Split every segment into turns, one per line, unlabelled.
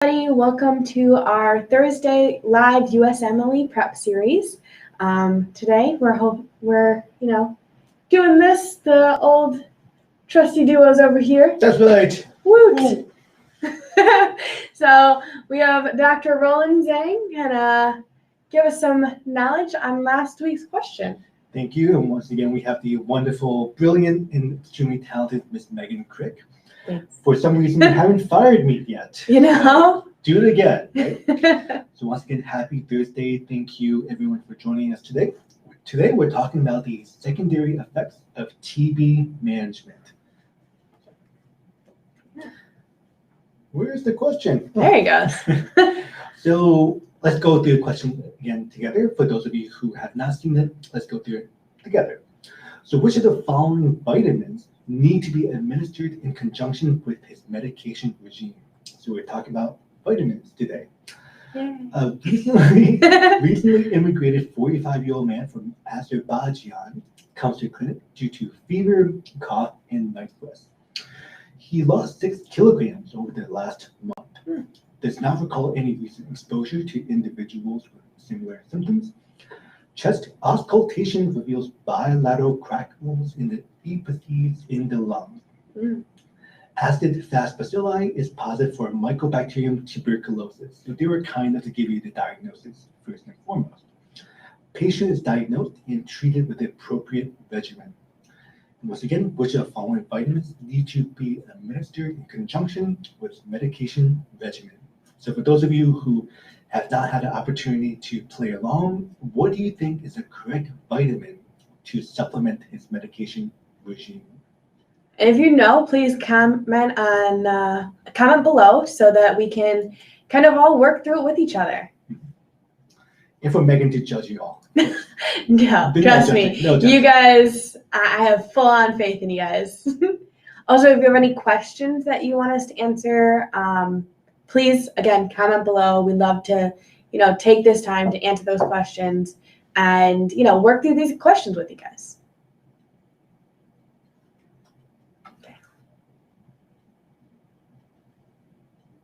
Everybody, welcome to our Thursday live USMLE prep series. Today we're doing this the old trusty duos over here.
That's right.
Woot! So we have Dr. Roland Zhang gonna give us some knowledge on last week's question.
Thank you. And once again, we have the wonderful, brilliant, and extremely talented Miss Megan Crick.
Thanks.
For some reason, you haven't fired me yet.
You know?
Do it again, right? So once again, happy Thursday. Thank you, everyone, for joining us today. Today, we're talking about the secondary effects of TB management. Where's the question?
There he goes.
So let's go through the question again together. For those of you who have not seen it, let's go through it together. So which of the following vitamins need to be administered in conjunction with his medication regime? So we're talking about vitamins today. A recently immigrated 45-year-old man from Azerbaijan comes to clinic due to fever, cough, and night sweats. He lost 6 kilograms over the last month. Does not recall any recent exposure to individuals with similar symptoms. Chest auscultation reveals bilateral crackles in the epithelium in the lungs. Acid fast bacilli is positive for Microtp tuberculosis. So they were kind enough to give you the diagnosis first and foremost. Patient is diagnosed and treated with the appropriate regimen. And once again, which of the following vitamins need to be administered in conjunction with medication regimen? So for those of you who have not had an opportunity to play along, what do you think is the correct vitamin to supplement his medication regime?
If you know, please comment below so that we can kind of all work through it with each other.
And for Megan to judge you all.
No, trust me.
No
you guys, I have full-on faith in you guys. Also, if you have any questions that you want us to answer, please, again, comment below. We'd love to, take this time to answer those questions and, work through these questions with you guys.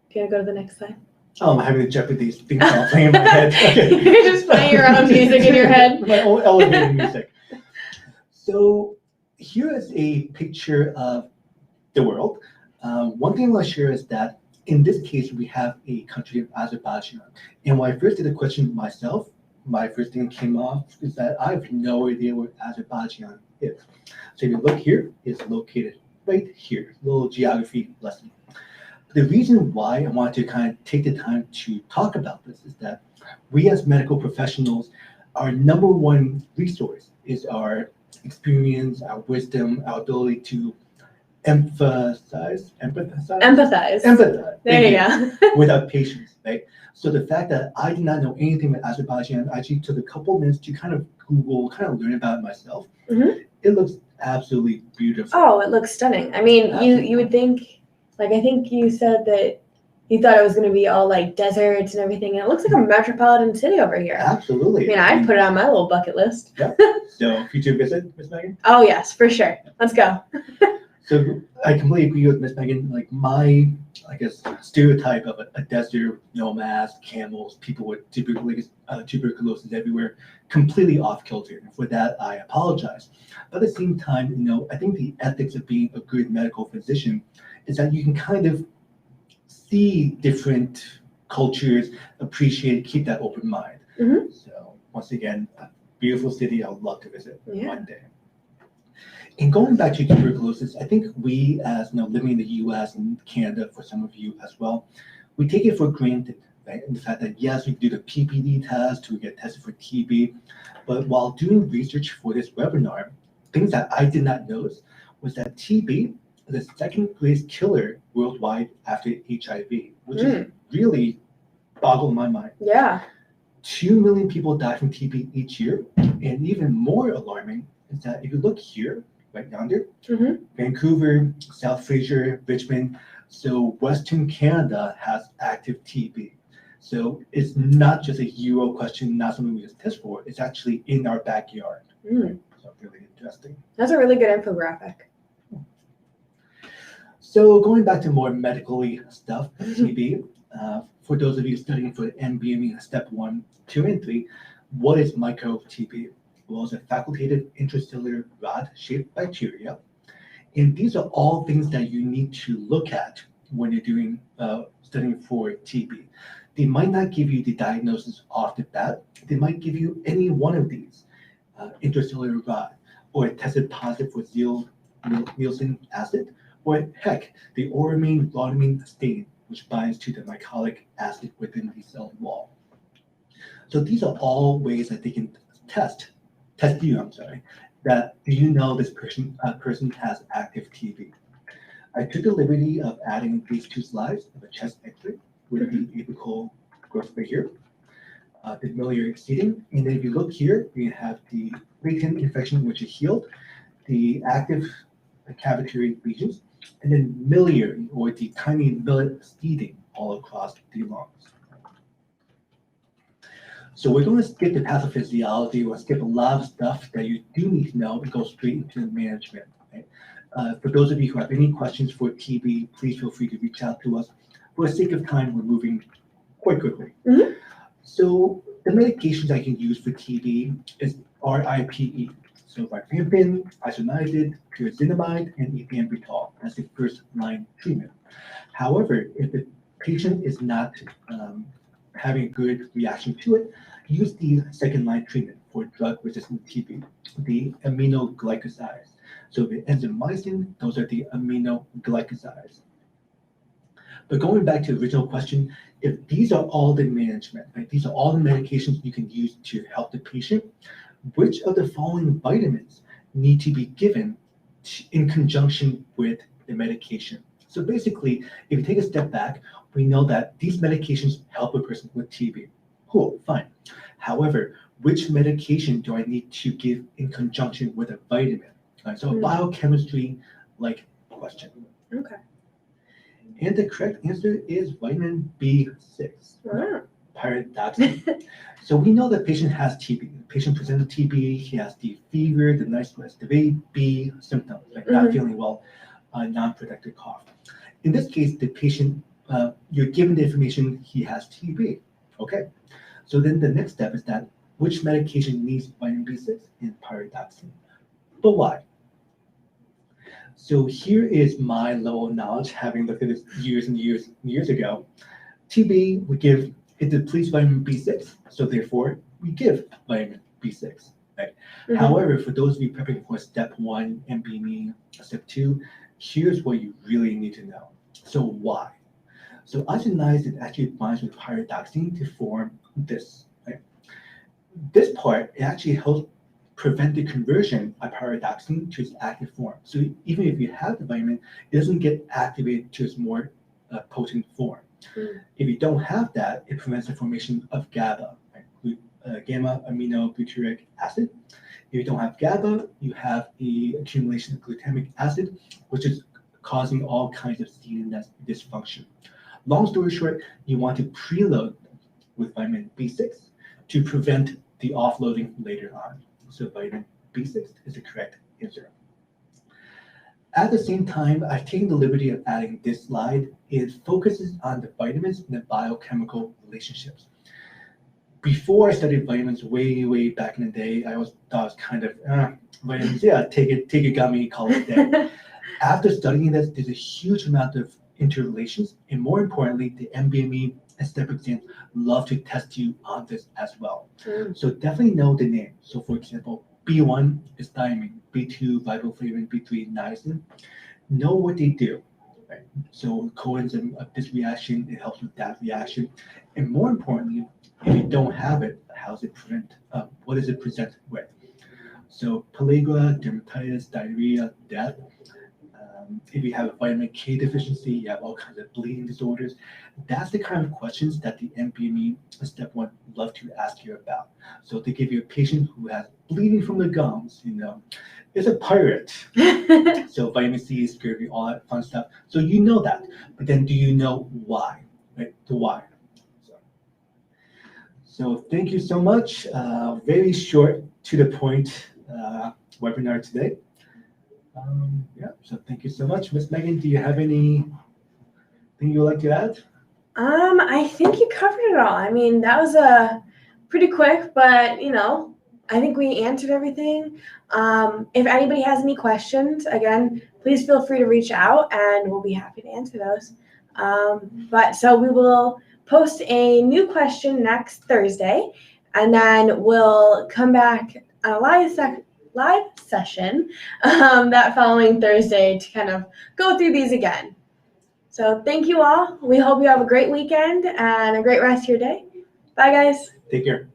Do you want to go to the next slide?
I'm having the Jeopardy theme song playing in my head. Okay.
You're just playing your own music in your head.
My own elevator music. So here is a picture of the world. One thing I want to share is that in this case, we have a country of Azerbaijan. And when I first did the question myself, my first thing that came off is that I have no idea where Azerbaijan is. So if you look here, it's located right here. A little geography lesson. The reason why I want to kind of take the time to talk about this is that we as medical professionals, our number one resource is our experience, our wisdom, our ability to empathize
There you go.
with our patients, right? So the fact that I did not know anything about Azerbaijan, I actually took a couple minutes to kind of Google, kind of learn about it myself. It looks absolutely beautiful.
Oh, it looks stunning. I mean, you would think, I think you said that you thought it was going to be all like deserts and everything, and it looks like a metropolitan city over here.
Absolutely.
I mean, I'd put it on my little bucket list.
Yeah. So, future visit, Miss Megan?
Oh, yes, for sure. Let's go.
So, I completely agree with Miss Megan. Like, my, stereotype of a desert, nomads, camels, people with tuberculosis everywhere, completely off kilter. And for that, I apologize. But at the same time, I think the ethics of being a good medical physician is that you can kind of see different cultures, appreciate, keep that open mind. So once again, a beautiful city I would love to visit one day. And going back to tuberculosis, I think we as living in the US and Canada, for some of you as well, we take it for granted, right? And the fact that yes, we do the PPD test, we get tested for TB, but while doing research for this webinar, things that I did not notice was that TB the second greatest killer worldwide after HIV, which is really boggled my mind.
Yeah.
2 million people die from TB each year. And even more alarming is that if you look here, right yonder, Vancouver, South Fraser, Richmond, so Western Canada has active TB. So it's not just a Euro question, not something we just test for. It's actually in our backyard. So really interesting.
That's a really good infographic.
So going back to more medically stuff, TB, for those of you studying for the MBME Step 1, 2, and 3, what is Microtp? Well, it's a facultative intracellular rod-shaped bacteria. And these are all things that you need to look at when you're doing studying for TB. They might not give you the diagnosis off the bat. They might give you any one of these, intracellular rod, or tested positive for Nielsen acid, or heck, the auramine rhodamine stain, which binds to the glycolic acid within the cell wall. So these are all ways that they can test you, that do you know this person has active TB. I took the liberty of adding these 2 slides of a chest X-ray with the apical growth right here, the miliary seeding, and then if you look here, we have the latent infection which is healed, the active cavitary lesions, and then miliary or the tiny millet seeding all across the lungs. So we're going to skip the pathophysiology. We'll skip a lot of stuff that you do need to know and go straight into the management. Right? For those of you who have any questions for TB, please feel free to reach out to us. For the sake of time, we're moving quite quickly. Mm-hmm. So the medications I can use for TB is RIPE. So rifampin, Isoniazid, pyrazinamide, and ethambutol as the first-line treatment. However, if the patient is not having a good reaction to it, use the second-line treatment for drug-resistant TB, the aminoglycosides. So the enzymycin, those are the aminoglycosides. But going back to the original question, if these are all the management, right, these are all the medications you can use to help the patient, which of the following vitamins need to be given in conjunction with the medication? So basically, if you take a step back, we know that these medications help a person with TB. Cool, fine. However, which medication do I need to give in conjunction with a vitamin? Right, so a biochemistry-like question.
Okay.
And the correct answer is vitamin B6, pyridoxine. So we know the patient has TB. The patient presents with TB, he has the fever, the night sweats, the very B symptoms, like not feeling well, non-productive cough. In this case, the patient, you're given the information he has TB. Okay, so then the next step is that which medication needs vitamin B6 and pyridoxine, but why? So here is my level of knowledge, having looked at this years and years and years ago. TB, it depletes vitamin B6, so therefore we give vitamin B6. Right? Mm-hmm. However, for those of you prepping for Step 1, MBME, Step 2, here's what you really need to know. So why? So isoniazid actually binds with pyridoxine to form this. Right? This part, it actually helps prevent the conversion of pyridoxine to its active form. So even if you have the vitamin, it doesn't get activated to its more potent form. Mm. If you don't have that, it prevents the formation of GABA, right? Gamma aminobutyric acid. If you don't have GABA, you have the accumulation of glutamic acid, which is causing all kinds of CNS dysfunction. Long story short, you want to preload with vitamin B6 to prevent the offloading later on. So vitamin B6 is the correct answer. At the same time, I've taken the liberty of adding this slide. It focuses on the vitamins and the biochemical relationships. Before I studied vitamins way back in the day, I thought it was kind of, vitamins, yeah, take a gummy, call it a day. After studying this, there's a huge amount of interrelations, and more importantly, the MBME and STEP exams love to test you on this as well. Mm. So definitely know the name. So for example, B1 is thiamine, B2 riboflavin, B3 niacin. Know what they do. Right? So coenzyme of this reaction, it helps with that reaction. And more importantly, if you don't have it, how does it prevent? What does it present with? So pellagra, dermatitis, diarrhea, death. If you have a vitamin K deficiency, you have all kinds of bleeding disorders. That's the kind of questions that the MBME Step 1 love to ask you about. So they give you a patient who has bleeding from the gums, is a pirate. So vitamin C, scurvy, all that fun stuff. So you know that, but then do you know why? Right? The why. So thank you so much. Very short, to the point webinar today. So thank you so much. Ms. Megan, do you have anything you would like to add?
I think you covered it all. I mean, that was a pretty quick, but I think we answered everything. If anybody has any questions, again, please feel free to reach out and we'll be happy to answer those. But so we will post a new question next Thursday, and then we'll come back on a live session that following Thursday to kind of go through these again. So thank you all. We hope you have a great weekend and a great rest of your day. Bye, guys.
Take care.